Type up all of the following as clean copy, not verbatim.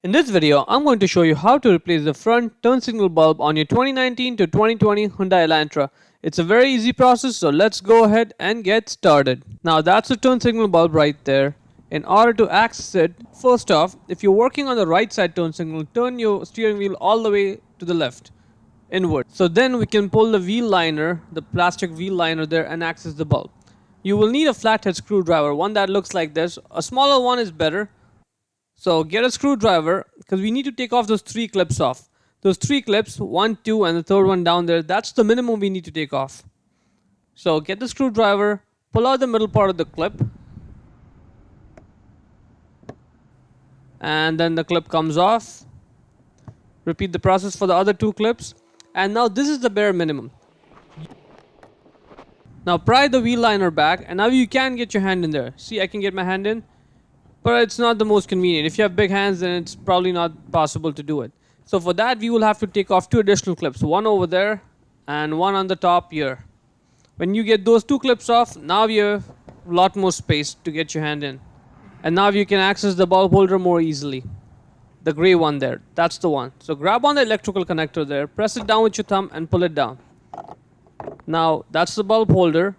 In this video, I'm going to show you how to replace the front turn signal bulb on your 2019 to 2020 Hyundai Elantra. It's a very easy process, so let's go ahead and get started. Now that's the turn signal bulb right there. In order to access it, first off, if you're working on the right side turn signal, turn your steering wheel all the way to the left, inward. So then we can pull the wheel liner, the plastic wheel liner there, and access the bulb. You will need a flathead screwdriver, one that looks like this. A smaller one is better. So get a screwdriver because we need to take off those 3 clips off. Those 3 clips, 1, 2 and the third one down there, that's the minimum we need to take off. So get the screwdriver, pull out the middle part of the clip. And then the clip comes off. Repeat the process for the other 2 clips. And now this is the bare minimum. Now pry the wheel liner back and now you can get your hand in there. See, I can get my hand in. But it's not the most convenient. If you have big hands, then it's probably not possible to do it. So for that, we will have to take off 2 additional clips. One over there and one on the top here. When you get those 2 clips off, now you have a lot more space to get your hand in. And now you can access the bulb holder more easily. The gray one there, that's the one. So grab on the electrical connector there, press it down with your thumb and pull it down. Now that's the bulb holder.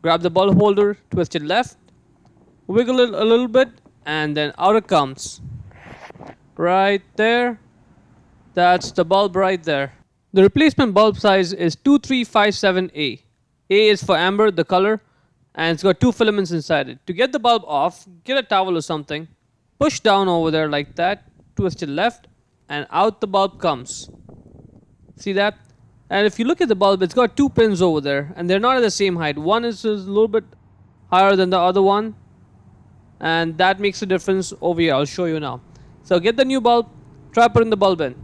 Grab the bulb holder, twist it left, wiggle it a little bit, and then out it comes. Right there. That's the bulb right there. The replacement bulb size is 2357A. A is for amber, the color, and it's got 2 filaments inside it. To get the bulb off, get a towel or something, push down over there like that, twist it left, and out the bulb comes. See that? And if you look at the bulb, it's got 2 pins over there, and they're not at the same height. One is a little bit higher than the other one, and that makes a difference over here. I'll show you now. So get the new bulb, try putting the bulb in.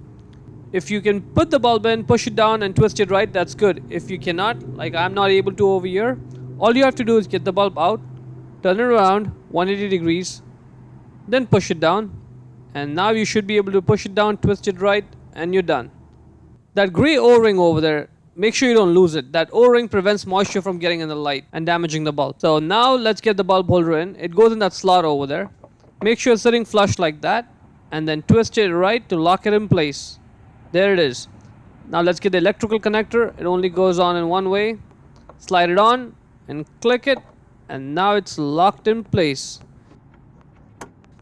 If you can put the bulb in, push it down and twist it right, that's good. If you cannot, like I'm not able to over here, all you have to do is get the bulb out, turn it around 180 degrees, then push it down, and now you should be able to push it down, twist it right, and you're done. That gray O-ring over there, make sure you don't lose it. That O-ring prevents moisture from getting in the light and damaging the bulb. So now let's get the bulb holder in. It goes in that slot over there. Make sure it's sitting flush like that, and then twist it right to lock it in place. There it is. Now let's get the electrical connector. It only goes on in one way. Slide it on and click it, and now it's locked in place.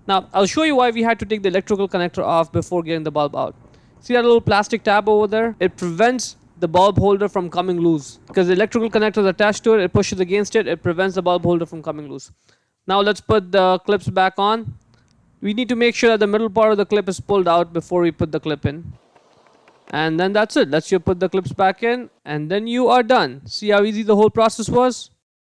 Now I'll show you why we had to take the electrical connector off before getting the bulb out. See that little plastic tab over there? It prevents the bulb holder from coming loose. Because the electrical connector is attached to it, it pushes against it, it prevents the bulb holder from coming loose. Now let's put the clips back on. We need to make sure that the middle part of the clip is pulled out before we put the clip in. And then that's it. Let's just put the clips back in, and then you are done. See how easy the whole process was?